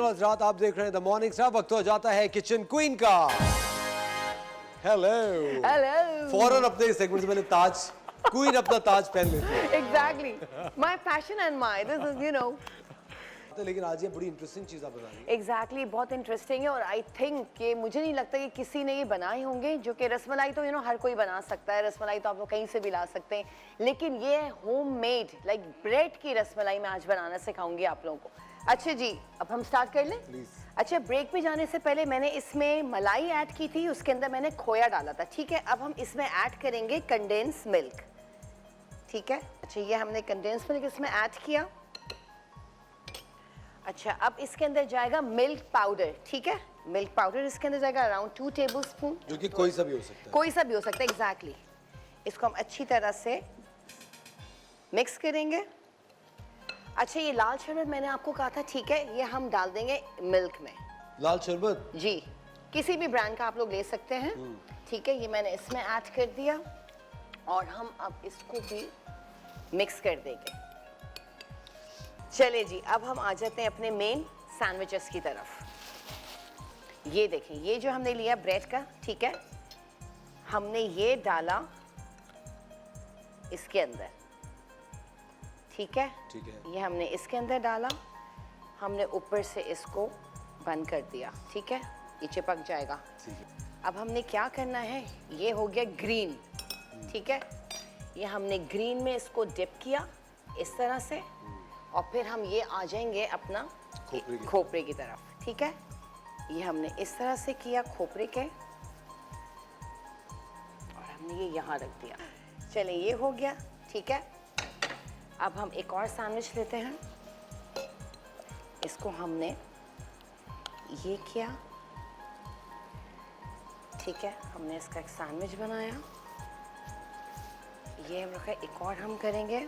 हज़रात, आप देख रहे हैं द मॉर्निंग स्टार। वक्त हो जाता है किचन क्वीन का। Hello hello. फौरन अपने सेगमेंट से पहले ताज क्वीन अपना ताज पहन लेती है। Exactly my passion and my this is you know. लेकिन आज ये बड़ी इंटरेस्टिंग चीज आप बता रही हैं। एग्जैक्टली बहुत इंटरेस्टिंग है और आई थिंक कि मुझे नहीं लगता कि किसी ने ये बनाए होंगे। जो कि रसमलाई तो हर कोई बना सकता है, रसमलाई तो आप लोग कहीं से भी ला सकते हैं, लेकिन ये होममेड लाइक ब्रेड की रसमलाई मैं आज बनाना सिखाऊंगी आप लोगों को। अच्छा जी, अब हम स्टार्ट कर लें। प्लीज। अच्छा, ब्रेक पे जाने से पहले मैंने इसमें मलाई ऐड की थी, उसके अंदर मैंने खोया डाला था। ठीक है, अब हम इसमें ऐड करेंगे कंडेंस मिल्क। ठीक है, अच्छा ये हमने कंडेंस मिल्क इसमें ऐड किया। अच्छा, अब इसके अंदर जाएगा मिल्क पाउडर। ठीक है, मिल्क पाउडर इसके अंदर जाएगा अराउंड 2 टेबलस्पून, जो कि कोई सा भी हो सकता है। कोई सा भी हो सकता है। एग्जैक्टली इसको हम अच्छी तरह से मिक्स करेंगे। अच्छा, ये लाल शरबत मैंने आपको कहा था, ठीक है, ये हम डाल देंगे मिल्क में। लाल शरबत जी, किसी भी ब्रांड का आप लोग ले सकते हैं। ठीक है, ये मैंने इसमें ऐड कर दिया और हम अब इसको भी मिक्स कर देंगे। चलिए जी, अब हम आ जाते हैं अपने मेन सैंडविचेस की तरफ। ये देखें, ये जो हमने लिया ब्रेड का, ठीक है, हमने ये डाला इसके अंदर। ठीक है, ठीक है। ये हमने इसके अंदर डाला, हमने ऊपर से इसको बंद कर दिया। ठीक है, ये चिपक जाएगा। ठीक है। अब हमने क्या करना है, ये हो गया ग्रीन। ठीक है, ये हमने ग्रीन में इसको डिप किया इस तरह से, और फिर हम ये आ जाएंगे अपना खोपरे की तरफ। ठीक है, ये हमने इस तरह से किया खोपरे के, और हमने ये यहाँ रख दिया। चलिए, ये हो गया। ठीक है, अब हम एक और सैंडविच लेते हैं। इसको हमने ये किया। ठीक है, हमने इसका एक सैंडविच बनाया। ये हम रखा, एक और हम करेंगे।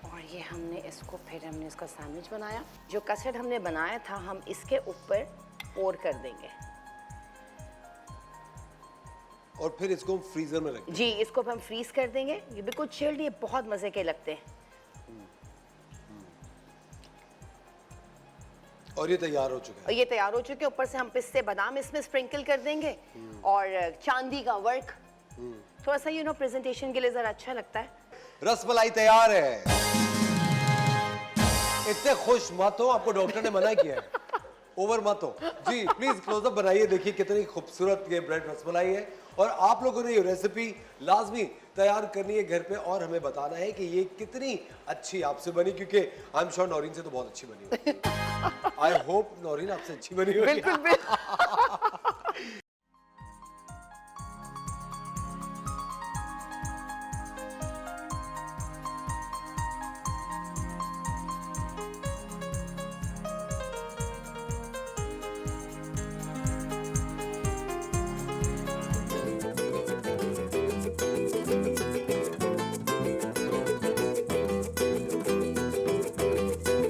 और ये हमने इसको, फिर हमने इसका सैंडविच बनाया। जो कस्टर्ड हमने बनाया था हम इसके ऊपर पोर कर देंगे, और फिर इसको हम फ्रीजर में रखेंगे। जी, इसको हम फ्रीज कर देंगे। ये बिल्कुल चिल्ड, ये बहुत मजे के लगते हैं। और ये तैयार हो चुका है। और ये तैयार हो चुके, ऊपर से हम पिस्ते बादाम इसमें स्प्रिंकल कर देंगे और चांदी का वर्क, थोड़ा सा प्रेजेंटेशन के लिए जरा अच्छा लगता है। रसमलाई तैयार है। इतने खुश मत हो, आपको डॉक्टर ने मना किया है, ओवर मत हो। जी प्लीज क्लोजअप बनाइए, देखिए कितनी खूबसूरत ये ब्रेड रसमलाई है। और आप लोगों ने ये रेसिपी लाजमी तैयार करनी है घर पे, और हमें बताना है कि ये कितनी अच्छी आपसे बनी, क्योंकि आई एम श्योर नौरीन से तो बहुत अच्छी बनी होगी। आई होप नौरीन आपसे अच्छी बनी होगी। बिल्कुल।